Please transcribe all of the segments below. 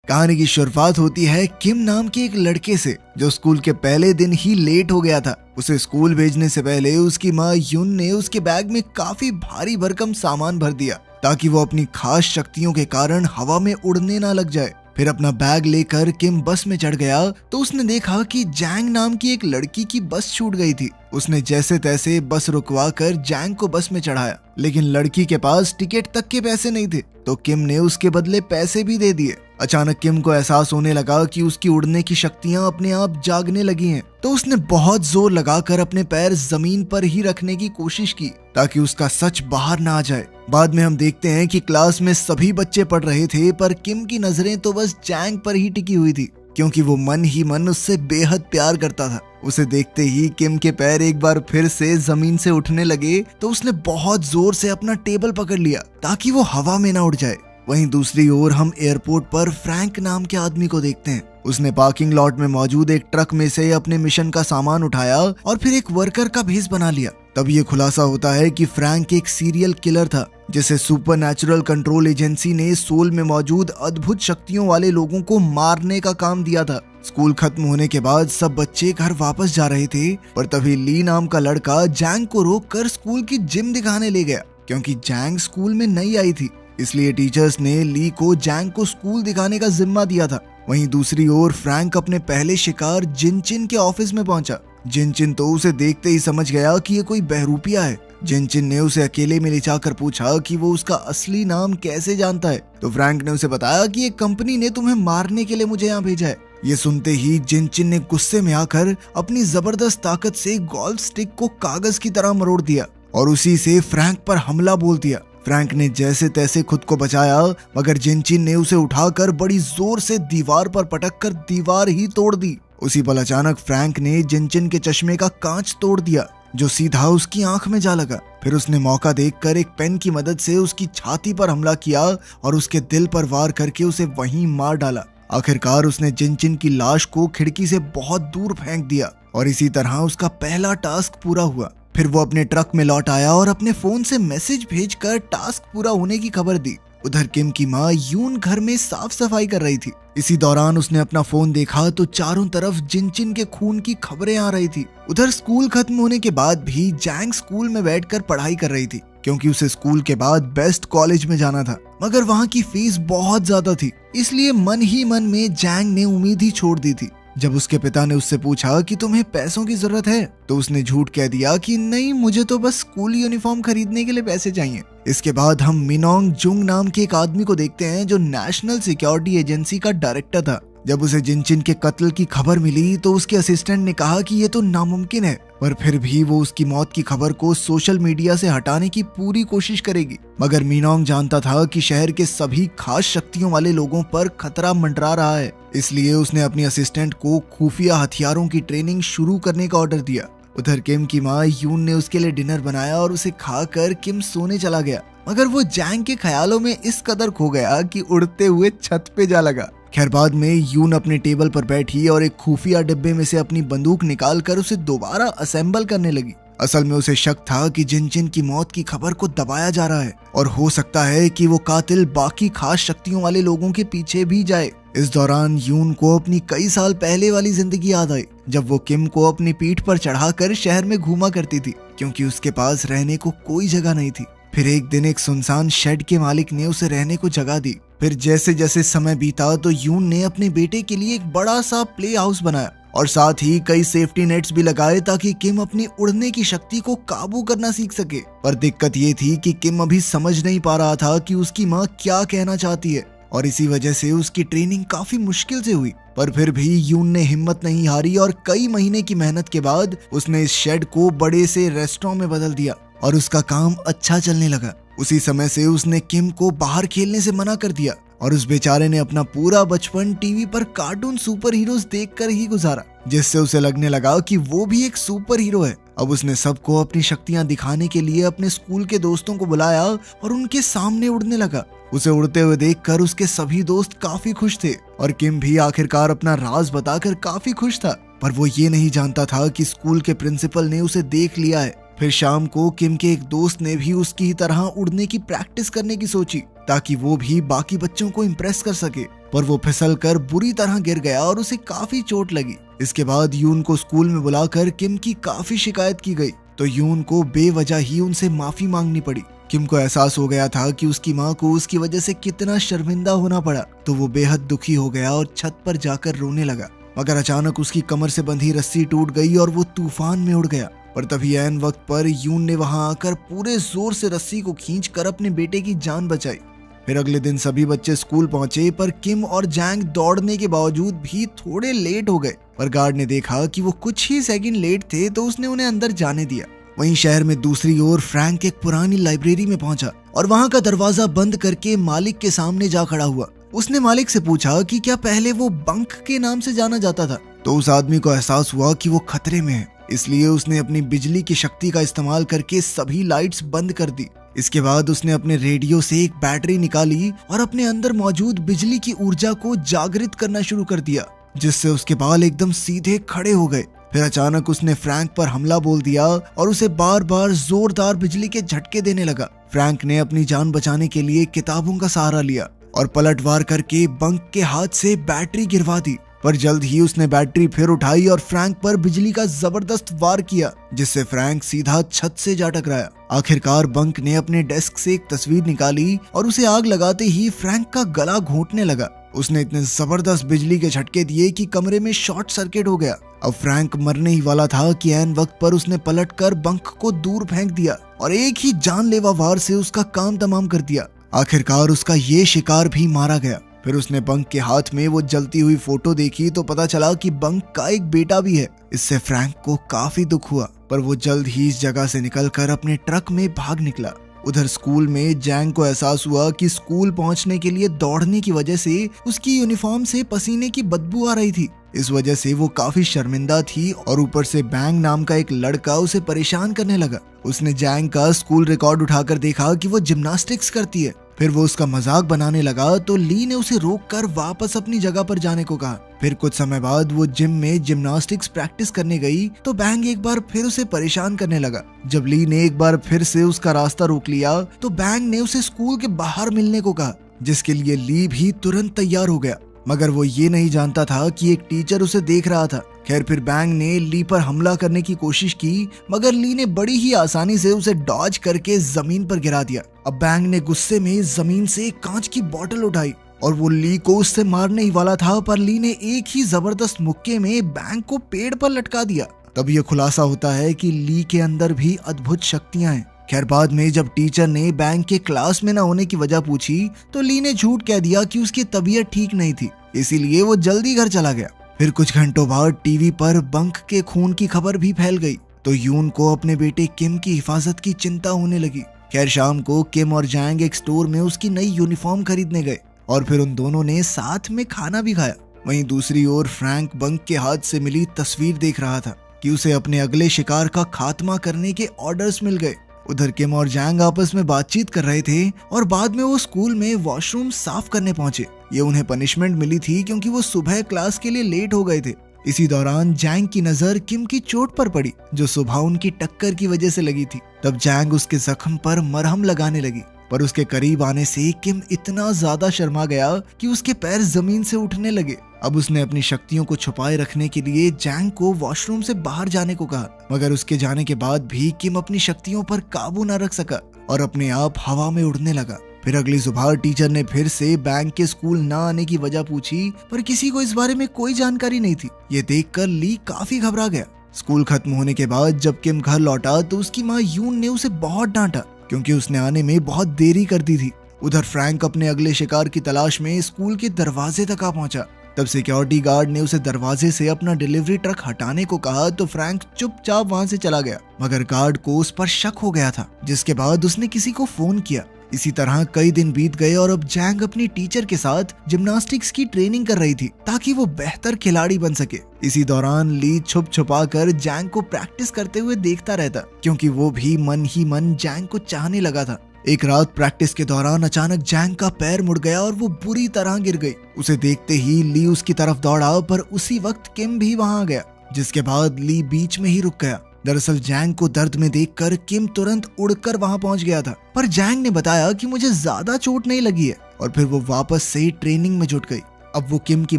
कहानी की शुरुआत होती है किम नाम के एक लड़के से जो स्कूल के पहले दिन ही लेट हो गया था। उसे स्कूल भेजने से पहले उसकी माँ यून ने उसके बैग में काफी भारी भरकम सामान भर दिया ताकि वो अपनी खास शक्तियों के कारण हवा में उड़ने ना लग जाए। फिर अपना बैग लेकर किम बस में चढ़ गया तो उसने देखा कि जैंग नाम की एक लड़की की बस छूट गई थी। उसने जैसे तैसे बस रुकवा कर जैंग को बस में चढ़ाया, लेकिन लड़की के पास टिकट तक के पैसे नहीं थे तो किम ने उसके बदले पैसे भी दे दिए। अचानक किम को एहसास होने लगा कि उसकी उड़ने की शक्तियां अपने आप जागने लगी हैं, तो उसने बहुत जोर लगाकर अपने पैर जमीन पर ही रखने की कोशिश की ताकि उसका सच बाहर ना आ जाए। बाद में हम देखते हैं कि क्लास में सभी बच्चे पढ़ रहे थे पर किम की नजरें तो बस जैंग पर ही टिकी हुई थी क्योंकि वो मन ही मन उससे बेहद प्यार करता था। उसे देखते ही किम के पैर एक बार फिर से जमीन से उठने लगे तो उसने बहुत जोर से अपना टेबल पकड़ लिया ताकि वो हवा में ना उड़ जाए। वहीं दूसरी ओर हम एयरपोर्ट पर फ्रैंक नाम के आदमी को देखते हैं। उसने पार्किंग लॉट में मौजूद एक ट्रक में से अपने मिशन का सामान उठाया और फिर एक वर्कर का भेस बना लिया। तब ये खुलासा होता है कि फ्रैंक एक सीरियल किलर था जिसे सुपरनैचुरल कंट्रोल एजेंसी ने सोल में मौजूद अद्भुत शक्तियों वाले लोगों को मारने का काम दिया था। स्कूल खत्म होने के बाद सब बच्चे घर वापस जा रहे थे पर तभी ली नाम का लड़का जैंग को रोककर स्कूल की जिम दिखाने ले गया क्योंकि जैंग स्कूल में नई आई थी, इसलिए टीचर्स ने ली को जैंग को स्कूल दिखाने का जिम्मा दिया था। वहीं दूसरी ओर फ्रैंक अपने पहले शिकार जिनचिन के ऑफिस में पहुंचा। जिनचिन तो उसे देखते ही समझ गया कि ये कोई बहरूपिया है। जिनचिन ने उसे अकेले में ले जाकर पूछा कि वो उसका असली नाम कैसे जानता है, तो फ्रैंक ने उसे बताया कि एक कंपनी ने तुम्हें मारने के लिए मुझे यहाँ भेजा है। ये सुनते ही जिनचिन ने गुस्से में आकर अपनी जबरदस्त ताकत से गोल्फ स्टिक को कागज की तरह मरोड़ दिया और उसी से फ्रैंक पर हमला बोल दिया। फ्रैंक ने जैसे तैसे खुद को बचाया मगर जिनचिन ने उसे उठाकर बड़ी जोर से दीवार पर पटककर दीवार ही तोड़ दी। उसी पल अचानक फ्रैंक ने जिनचिन के चश्मे का कांच तोड़ दिया जो सीधा उसकी आंख में जा लगा। फिर उसने मौका देखकर एक पेन की मदद से उसकी छाती पर हमला किया और उसके दिल पर वार करके उसे वहीं मार डाला। आखिरकार उसने जिनचिन की लाश को खिड़की से बहुत दूर फेंक दिया और इसी तरह उसका पहला टास्क पूरा हुआ। फिर वो अपने ट्रक में लौट आया और अपने फोन से मैसेज भेजकर टास्क पूरा होने की खबर दी। उधर किम की माँ यून घर में साफ सफाई कर रही थी। इसी दौरान उसने अपना फोन देखा तो चारों तरफ जिनचिन के खून की खबरें आ रही थी। उधर स्कूल खत्म होने के बाद भी जैंग स्कूल में बैठकर पढ़ाई कर रही थी क्योंकि उसे स्कूल के बाद बेस्ट कॉलेज में जाना था, मगर वहाँ की फीस बहुत ज्यादा थी, इसलिए मन ही मन में जैंग ने उम्मीद ही छोड़ दी थी। जब उसके पिता ने उससे पूछा कि तुम्हें पैसों की जरूरत है तो उसने झूठ कह दिया कि नहीं, मुझे तो बस स्कूल यूनिफॉर्म खरीदने के लिए पैसे चाहिए। इसके बाद हम मिनोंग जुंग नाम के एक आदमी को देखते हैं जो नेशनल सिक्योरिटी एजेंसी का डायरेक्टर था। जब उसे जिनचिन के कत्ल की खबर मिली तो उसके असिस्टेंट ने कहा कि ये तो नामुमकिन है, पर फिर भी वो उसकी मौत की खबर को सोशल मीडिया से हटाने की पूरी कोशिश करेगी। मगर मिनोंग जानता था कि शहर के सभी खास शक्तियों वाले लोगों पर खतरा मंडरा रहा है, इसलिए उसने अपनी असिस्टेंट को खुफिया हथियारों की ट्रेनिंग शुरू करने का ऑर्डर दिया। उधर किम की माँ यून ने उसके लिए डिनर बनाया और उसे खाकर किम सोने चला गया, मगर वो जैंग के ख्यालों में इस कदर खो गया कि उड़ते हुए छत पे जा लगा। खैर बाद में यून अपने टेबल पर बैठी और एक खुफिया डिब्बे में से अपनी बंदूक निकालकर उसे दोबारा असेंबल करने लगी। असल में उसे शक था कि जिनचिन की मौत की खबर को दबाया जा रहा है और हो सकता है कि वो कातिल बाकी खास शक्तियों वाले लोगों के पीछे भी जाए। इस दौरान यून को अपनी कई साल पहले वाली जिंदगी याद आई जब वो किम को अपनी पीठ पर चढ़ाकर शहर में घूमा करती थी क्योंकि उसके पास रहने को कोई जगह नहीं थी। फिर एक दिन एक सुनसान शेड के मालिक ने उसे रहने को जगह दी। फिर जैसे जैसे समय बीता तो यून ने अपने बेटे के लिए एक बड़ा सा प्ले हाउस बनाया और साथ ही कई सेफ्टी नेट्स भी लगाए ताकि किम अपनी उड़ने की शक्ति को काबू करना सीख सके। पर दिक्कत ये थी कि किम अभी समझ नहीं पा रहा था कि उसकी माँ क्या कहना चाहती है और इसी वजह से उसकी ट्रेनिंग काफी मुश्किल से हुई। पर फिर भी यून ने हिम्मत नहीं हारी और कई महीने की मेहनत के बाद उसने इस शेड को बड़े से रेस्टोरेंट में बदल दिया और उसका काम अच्छा चलने लगा। उसी समय से उसने किम को बाहर खेलने से मना कर दिया और उस बेचारे ने अपना पूरा बचपन टीवी पर कार्टून सुपर हीरोज देखकर ही गुजारा, जिससे उसे लगने लगा कि वो भी एक सुपर हीरो है। अब उसने सबको अपनी शक्तियां दिखाने के लिए अपने स्कूल के दोस्तों को बुलाया और उनके सामने उड़ने लगा। उसे उड़ते हुए देखकर उसके सभी दोस्त काफी खुश थे और किम भी आखिरकार अपना राज बताकर काफी खुश था, पर वो ये नहीं जानता था कि स्कूल के प्रिंसिपल ने उसे देख लिया है। फिर शाम को किम के एक दोस्त ने भी उसकी तरह उड़ने की प्रैक्टिस करने की सोची ताकि वो भी बाकी बच्चों को इम्प्रेस कर सके, पर वो फिसल कर बुरी तरह गिर गया और उसे काफी चोट लगी। इसके बाद यून को स्कूल में बुलाकर किम की काफी शिकायत की गई, तो यून को बेवजह ही उनसे माफी मांगनी पड़ी। किम को एहसास हो गया था कि उसकी माँ को उसकी वजह से कितना शर्मिंदा होना पड़ा, तो वो बेहद दुखी हो गया और छत पर जाकर रोने लगा। मगर अचानक उसकी कमर से बंधी रस्सी टूट गई और वो तूफान में उड़ गया। पर तभी ऐन वक्त पर यून ने वहां आकर पूरे जोर से रस्सी को खींचकर अपने बेटे की जान बचाई। फिर अगले दिन सभी बच्चे स्कूल पहुंचे, पर किम और जैंग दौड़ने के बावजूद भी थोड़े लेट हो गए। पर गार्ड ने देखा कि वो कुछ ही सेकंड लेट थे, तो उसने उन्हें अंदर जाने दिया। वहीं शहर में दूसरी ओर फ्रैंक एक पुरानी लाइब्रेरी में पहुंचा और वहां का दरवाजा बंद करके मालिक के सामने जा खड़ा हुआ। उसने मालिक से पूछा कि क्या पहले वो बंक के नाम से जाना जाता था। तो उस आदमी को एहसास हुआ कि वो खतरे में है, इसलिए उसने अपनी बिजली की शक्ति का इस्तेमाल करके सभी लाइट्स बंद कर दी। इसके बाद उसने अपने रेडियो से एक बैटरी निकाली और अपने अंदर मौजूद बिजली की ऊर्जा को जागृत करना शुरू कर दिया, जिससे उसके बाल एकदम सीधे खड़े हो गए। फिर अचानक उसने फ्रैंक पर हमला बोल दिया और उसे बार बार जोरदार बिजली के झटके देने लगा। फ्रैंक ने अपनी जान बचाने के लिए किताबों का सहारा लिया और पलटवार करके बंक के हाथ से बैटरी गिरवा दी। पर जल्द ही उसने बैटरी फिर उठाई और फ्रैंक पर बिजली का जबरदस्त वार किया, जिससे फ्रैंक सीधा छत से जा टकराया। आखिरकार बंक ने अपने डेस्क से एक तस्वीर निकाली और उसे आग लगाते ही फ्रैंक का गला घोंटने लगा। उसने इतने जबरदस्त बिजली के झटके दिए कि कमरे में शॉर्ट सर्किट हो गया। अब फ्रैंक मरने ही वाला था कि ऐन वक्त पर उसने पलटकर बंक को दूर फेंक दिया और एक ही जानलेवा वार से उसका काम तमाम कर दिया। आखिरकार उसका ये शिकार भी मारा गया। फिर उसने बंक के हाथ में वो जलती हुई फोटो देखी तो पता चला कि बंक का एक बेटा भी है। इससे फ्रैंक को काफी दुख हुआ, पर वो जल्द ही इस जगह से निकलकर अपने ट्रक में भाग निकला। उधर स्कूल में जैंग को एहसास हुआ कि स्कूल पहुंचने के लिए दौड़ने की वजह से उसकी यूनिफॉर्म से पसीने की बदबू आ रही थी। इस वजह से वो काफी शर्मिंदा थी और ऊपर से बैंग नाम का एक लड़का उसे परेशान करने लगा। उसने जैंग का स्कूल रिकॉर्ड उठाकर देखा कि वो जिम्नास्टिक्स करती है। फिर वो उसका मजाक बनाने लगा, तो ली ने उसे रोककर वापस अपनी जगह पर जाने को कहा। फिर कुछ समय बाद वो जिम में जिम्नास्टिक्स प्रैक्टिस करने गई, तो बैंग एक बार फिर उसे परेशान करने लगा। जब ली ने एक बार फिर से उसका रास्ता रोक लिया, तो बैंग ने उसे स्कूल के बाहर मिलने को कहा, जिसके लिए ली भी तुरंत तैयार हो गया। मगर वो ये नहीं जानता था कि एक टीचर उसे देख रहा था। खैर, फिर बैंग ने ली पर हमला करने की कोशिश की, मगर ली ने बड़ी ही आसानी से उसे डॉज करके जमीन पर गिरा दिया। अब बैंग ने गुस्से में जमीन से एक कांच की बोतल उठाई और वो ली को उससे मारने ही वाला था, पर ली ने एक ही जबरदस्त मुक्के में बैंग को पेड़ पर लटका दिया। तब ये खुलासा होता है कि ली के अंदर भी अद्भुत शक्तियां हैं। खैर, बाद में जब टीचर ने बैंग के क्लास में न होने की वजह पूछी, तो ली ने झूठ कह दिया कि उसकी तबीयत ठीक नहीं थी, इसीलिए वो जल्दी घर चला गया। फिर कुछ घंटों बाद टीवी पर बंक के खून की खबर भी फैल गई, तो यून को अपने बेटे किम की हिफाजत की चिंता होने लगी। खैर, शाम को किम और जैंग एक स्टोर में उसकी नई यूनिफॉर्म खरीदने गए और फिर उन दोनों ने साथ में खाना भी खाया। वहीं दूसरी ओर फ्रैंक बंक के हाथ से मिली तस्वीर देख रहा था कि उसे अपने अगले शिकार का खात्मा करने के ऑर्डर्स मिल गए। उधर किम और जैंग आपस में बातचीत कर रहे थे और बाद में वो स्कूल में वॉशरूम साफ करने पहुंचे। ये उन्हें पनिशमेंट मिली थी क्योंकि वो सुबह क्लास के लिए लेट हो गए थे। इसी दौरान जैंग की नजर किम की चोट पर पड़ी, जो सुबह उनकी टक्कर की वजह से लगी थी। तब जैंग उसके जख्म पर मरहम लगाने लगी, पर उसके करीब आने से किम इतना ज्यादा शर्मा गया कि उसके पैर जमीन से उठने लगे। अब उसने अपनी शक्तियों को छुपाए रखने के लिए जैंग को वॉशरूम से बाहर जाने को कहा, मगर उसके जाने के बाद भी किम अपनी शक्तियों पर काबू न रख सका और अपने आप हवा में उड़ने लगा। फिर अगली सुबह टीचर ने फिर से बैंग के स्कूल न आने की वजह पूछी, पर किसी को इस बारे में कोई जानकारी नहीं थी। ये देखकर ली काफी घबरा गया। स्कूल खत्म होने के बाद जब किम घर लौटा, तो उसकी माँ यून ने उसे बहुत डांटा क्योंकि उसने आने में बहुत देरी कर दी थी। उधर फ्रैंक अपने अगले शिकार की तलाश में स्कूल के दरवाजे तक आ पहुंचा। तब सिक्योरिटी गार्ड ने उसे दरवाजे से अपना डिलीवरी ट्रक हटाने को कहा, तो फ्रैंक चुपचाप वहां से चला गया। मगर गार्ड को उस पर शक हो गया था, जिसके बाद उसने किसी को फोन किया। इसी तरह कई दिन बीत गए और अब जैंग अपनी टीचर के साथ जिम्नास्टिक्स की ट्रेनिंग कर रही थी ताकि वो बेहतर खिलाड़ी बन सके। इसी दौरान ली छुप छुपा कर जैंग को प्रैक्टिस करते हुए देखता रहता, क्योंकि वो भी मन ही मन जैंग को चाहने लगा था। एक रात प्रैक्टिस के दौरान अचानक जैंग का पैर मुड़ गया और वो बुरी तरह गिर गई। उसे देखते ही ली उसकी तरफ दौड़ा, पर उसी वक्त किम भी वहां आ गया, जिसके बाद ली बीच में ही रुक गया। दरअसल जैंग को दर्द में देखकर किम तुरंत उड़कर वहां पहुंच गया था, पर जैंग ने बताया कि मुझे ज्यादा चोट नहीं लगी है, और फिर वो वापस से ट्रेनिंग में जुट गई। अब वो किम की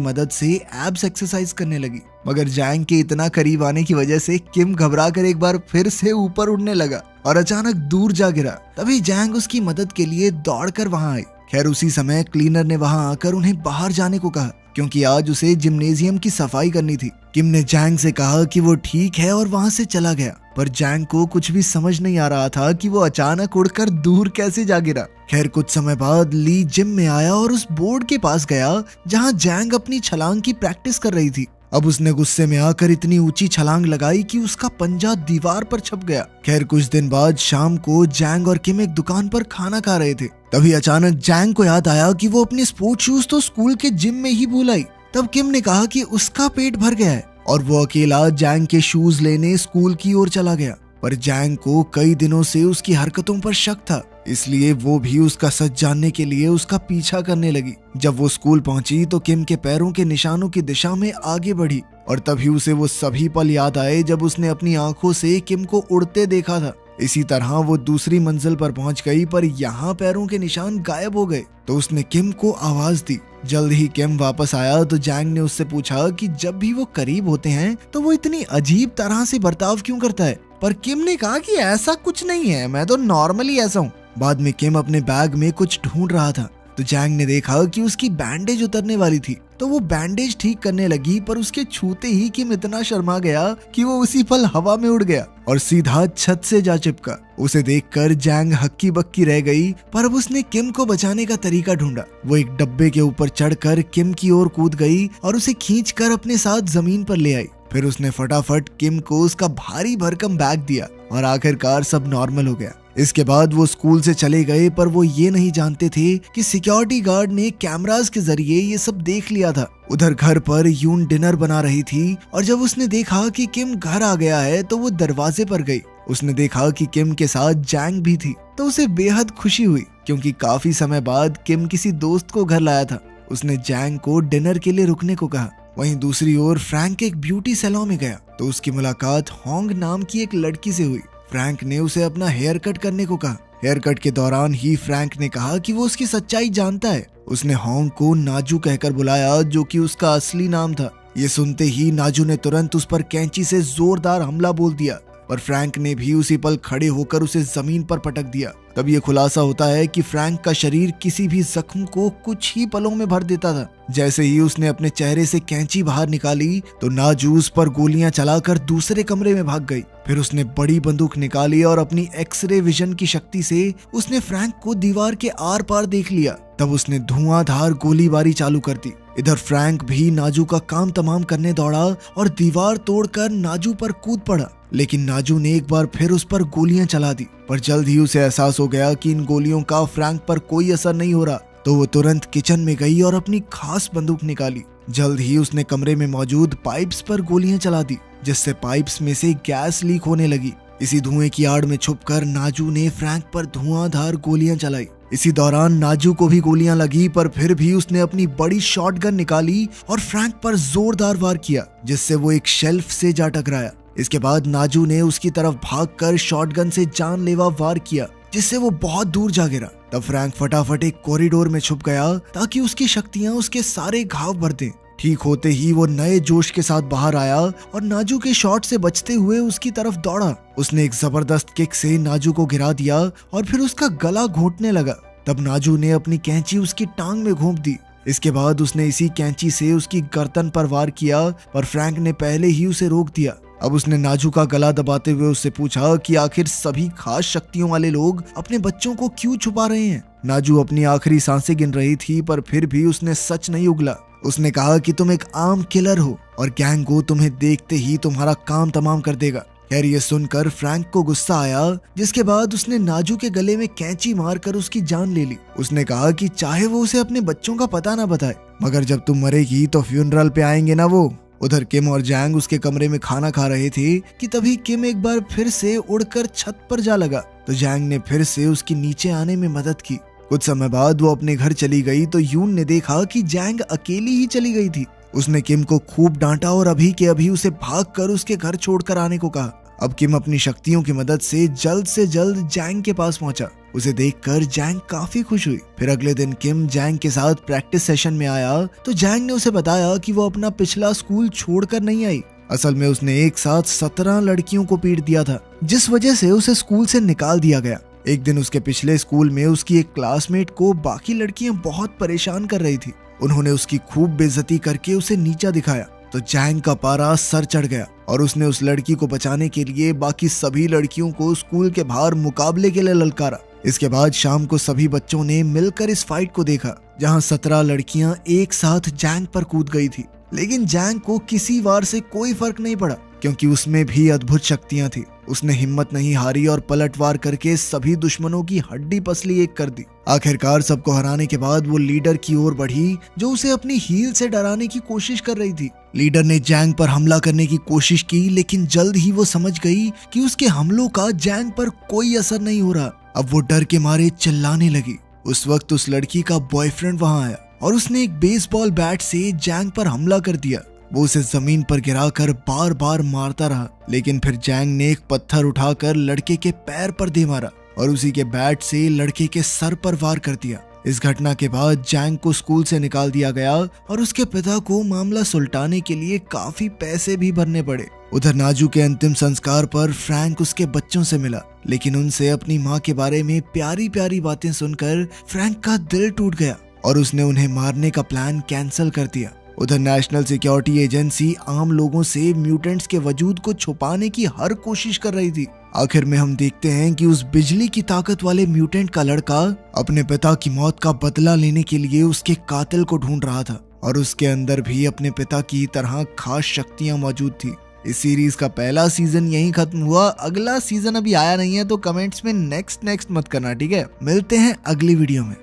मदद से एब्स एक्सरसाइज करने लगी, मगर जैंग के इतना करीब आने की वजह से किम घबरा कर एक बार फिर से ऊपर उड़ने लगा और अचानक दूर जा गिरा। तभी जैंग उसकी मदद के लिए दौड़कर वहां आई। खैर उसी समय क्लीनर ने वहां आकर उन्हें बाहर जाने को कहा, क्योंकि आज उसे जिम्नेजियम की सफाई करनी थी। किम ने जैंग से कहा कि वो ठीक है और वहां से चला गया, पर जैंग को कुछ भी समझ नहीं आ रहा था कि वो अचानक उड़कर दूर कैसे जा गिरा। खैर कुछ समय बाद ली जिम में आया और उस बोर्ड के पास गया जहां जैंग अपनी छलांग की प्रैक्टिस कर रही थी। अब उसने गुस्से में आकर इतनी ऊंची छलांग लगाई कि उसका पंजा दीवार पर छप गया। खैर कुछ दिन बाद शाम को जैंग और किम एक दुकान पर खाना खा रहे थे। तभी अचानक जैंग को याद आया कि वो अपने स्पोर्ट्स शूज तो स्कूल के जिम में ही भूल आई। तब किम ने कहा कि उसका पेट भर गया है और वो अकेला जैंग के शूज लेने स्कूल की ओर चला गया। पर जैंग को कई दिनों से उसकी हरकतों पर शक था, इसलिए वो भी उसका सच जानने के लिए उसका पीछा करने लगी। जब वो स्कूल पहुंची तो किम के पैरों के निशानों की दिशा में आगे बढ़ी, और तभी उसे वो सभी पल याद आए जब उसने अपनी आंखों से किम को उड़ते देखा था। इसी तरह वो दूसरी मंजिल पर पहुंच गई, पर यहाँ पैरों के निशान गायब हो गए। तो उसने किम को आवाज दी। जल्द ही किम वापस आया तो जैंग ने उससे पूछा कि जब भी वो करीब होते हैं तो वो इतनी अजीब तरह से बर्ताव क्यों करता है। पर किम ने कहा कि ऐसा कुछ नहीं है, मैं तो नॉर्मली ऐसा हूँ। बाद में किम अपने बैग में कुछ ढूंढ रहा था तो जैंग ने देखा कि उसकी बैंडेज उतरने वाली थी, तो वो बैंडेज ठीक करने लगी, पर उसके छूते ही किम इतना शर्मा गया कि वो उसी पल हवा में उड़ गया और सीधा छत से जा चिपका। उसे देखकर जैंग हक्की बक्की रह गई, पर अब उसने किम को बचाने का तरीका ढूंढा। वो एक डब्बे के ऊपर चढ़कर किम की ओर कूद गई और उसे खींचकर अपने साथ जमीन पर ले आई। फिर उसने फटाफट किम को उसका भारी भरकम बैग दिया और आखिरकार सब नॉर्मल हो गया। इसके बाद वो स्कूल से चले गए, पर वो ये नहीं जानते थे कि सिक्योरिटी गार्ड ने कैमरास के जरिए ये सब देख लिया था। उधर घर पर यून डिनर बना रही थी और जब उसने देखा कि किम घर आ गया है तो वो दरवाजे पर गई। उसने देखा कि किम के साथ जैंग भी थी, तो उसे बेहद खुशी हुई, क्योंकि काफी समय बाद किम किसी दोस्त को घर लाया था। उसने जैंग को डिनर के लिए रुकने को कहा। वहीं दूसरी ओर फ्रैंक एक ब्यूटी सैलून में गया तो उसकी मुलाकात होंग नाम की एक लड़की से हुई। फ्रैंक ने उसे अपना हेयर कट करने को कहा। हेयर कट के दौरान ही फ्रैंक ने कहा कि वो उसकी सच्चाई जानता है। उसने होंग को नाजू कहकर बुलाया, जो कि उसका असली नाम था। ये सुनते ही नाजू ने तुरंत उस पर कैंची से जोरदार हमला बोल दिया, पर फ्रैंक ने भी उसी पल खड़े होकर उसे जमीन पर पटक दिया। तब ये खुलासा होता है कि फ्रैंक का शरीर किसी भी जख्म को कुछ ही पलों में भर देता था। जैसे ही उसने अपने चेहरे से कैंची बाहर निकाली तो नाजू उस पर गोलियां चलाकर दूसरे कमरे में भाग गई। फिर उसने बड़ी बंदूक निकाली और अपनी एक्सरे विजन की शक्ति से उसने फ्रैंक को दीवार के आर पार देख लिया। तब उसने धुआंधार गोलीबारी चालू कर दी। इधर फ्रैंक भी नाजू का काम तमाम करने दौड़ा और दीवार तोड़कर नाजू पर कूद पड़ा, लेकिन नाजू ने एक बार फिर उस पर गोलियां चला दी। पर जल्द ही उसे एहसास हो गया कि इन गोलियों का फ्रैंक पर कोई असर नहीं हो रहा, तो वो तुरंत किचन में गई और अपनी खास बंदूक निकाली। जल्द ही उसने कमरे में मौजूद पाइप्स पर गोलियां चला दी, जिससे पाइप्स में से गैस लीक होने लगी। इसी धुएं की आड़ में छुपकर नाजू ने फ्रैंक पर धुआंधार गोलियां चलाई। इसी दौरान नाजू को भी गोलियां लगी, पर फिर भी उसने अपनी बड़ी शॉटगन निकाली और फ्रैंक पर जोरदार वार किया, जिससे वो एक शेल्फ से जा टकराया। इसके बाद नाजू ने उसकी तरफ भागकर शॉटगन से जानलेवा वार किया, जिससे वो बहुत दूर जा गिरा। तब फ्रैंक फटाफट एक कॉरिडोर में छुप गया ताकि उसकी शक्तियां उसके सारे घाव भर दें। ठीक होते ही वो नए जोश के साथ बाहर आया और नाजू के शॉट से बचते हुए उसकी तरफ दौड़ा। उसने एक जबरदस्त किक से नाजू को गिरा दिया और फिर उसका गला घोंटने लगा। तब नाजू ने अपनी कैंची उसकी टांग में घोंप दी। इसके बाद उसने इसी कैंची से उसकी गर्दन पर वार किया, पर फ्रैंक ने पहले ही उसे रोक दिया। अब उसने नाजू का गला दबाते हुए उससे पूछा कि आखिर सभी खास शक्तियों वाले लोग अपने बच्चों को क्यों छुपा रहे हैं। नाजू अपनी आखिरी सांसें गिन रही थी, पर फिर भी उसने सच नहीं उगला। उसने कहा कि तुम एक आम किलर हो और गैंगो तुम्हें देखते ही तुम्हारा काम तमाम कर देगा। खैर ये सुनकर फ्रैंक को गुस्सा आया, जिसके बाद उसने नाजू के गले में कैंची मारकर उसकी जान ले ली। उसने कहा कि चाहे वो उसे अपने बच्चों का पता ना बताए, मगर जब तुम मरेगी तो फ्यूनरल पे आएंगे ना वो। उधर किम और जैंग उसके कमरे में खाना खा रहे थे कि तभी किम एक बार फिर से उड़कर छत पर जा लगा, तो जैंग ने फिर से उसकी नीचे आने में मदद की। कुछ समय बाद वो अपने घर चली गई तो यून ने देखा कि जैंग अकेली ही चली गई थी। उसने किम को खूब डांटा और अभी के अभी उसे भागकर उसके घर छोड़कर आने को कहा। अब किम अपनी शक्तियों की मदद से जल्द जैंग के पास पहुंचा। उसे देखकर जैंग काफी खुश हुई। फिर अगले दिन किम जैंग के साथ प्रैक्टिस सेशन में आया तो जैंग ने उसे बताया कि वो अपना पिछला स्कूल छोड़कर नहीं आई। असल में उसने एक साथ 17 लड़कियों को पीट दिया था, जिस वजह से उसे स्कूल से निकाल दिया गया। एक दिन उसके पिछले स्कूल में उसकी एक क्लासमेट को बाकी लड़कियां बहुत परेशान कर रही थी। उन्होंने उसकी खूब बेइज्जती करके उसे नीचा दिखाया तो जैंग का पारा सर चढ़ गया और उसने उस लड़की को बचाने के लिए बाकी सभी लड़कियों को स्कूल के बाहर मुकाबले के लिए ललकारा। इसके बाद शाम को सभी बच्चों ने मिलकर इस फाइट को देखा, जहां 17 लड़कियां एक साथ जैंग पर कूद गई थी। लेकिन जैंग को किसी वार से कोई फर्क नहीं पड़ा, क्योंकि उसमें भी अद्भुत शक्तियां थी। उसने हिम्मत नहीं हारी और पलटवार करके सभी दुश्मनों की हड्डी पसली एक कर दी। आखिरकार सबको हराने के बाद वो लीडर की ओर बढ़ी, जो उसे अपनी हील से डराने की कोशिश कर रही थी। लीडर ने जैंग पर हमला करने की कोशिश की, लेकिन जल्द ही वो समझ गई कि उसके हमलों का जैंग पर कोई असर नहीं हो रहा। अब वो डर के मारे चिल्लाने लगी। उस वक्त उस लड़की का बॉयफ्रेंड वहां आया और उसने एक बेसबॉल बैट से जैंग पर हमला कर दिया। वो उसे जमीन पर गिराकर बार बार मारता रहा, लेकिन फिर जैंग ने एक पत्थर उठाकर लड़के के पैर पर दे मारा और उसी के बैट से लड़के के सर पर वार कर दिया। इस घटना के बाद जैंग को स्कूल से निकाल दिया गया और उसके पिता को मामला सुलटाने के लिए काफी पैसे भी भरने पड़े। उधर नाजू के अंतिम संस्कार पर फ्रैंक उसके बच्चों से मिला, लेकिन उनसे अपनी माँ के बारे में प्यारी प्यारी बातें सुनकर फ्रैंक का दिल टूट गया और उसने उन्हें मारने का प्लान कैंसिल कर दिया। उधर नेशनल सिक्योरिटी एजेंसी आम लोगों से म्यूटेंट्स के वजूद को छुपाने की हर कोशिश कर रही थी। आखिर में हम देखते हैं कि उस बिजली की ताकत वाले म्यूटेंट का लड़का अपने पिता की मौत का बदला लेने के लिए उसके कातिल को ढूंढ रहा था और उसके अंदर भी अपने पिता की तरह खास शक्तियां मौजूद थी। इस सीरीज का पहला सीजन यहीं खत्म हुआ। अगला सीजन अभी आया नहीं है, तो कमेंट्स में नेक्स्ट मत करना, ठीक है? मिलते हैं अगली वीडियो में।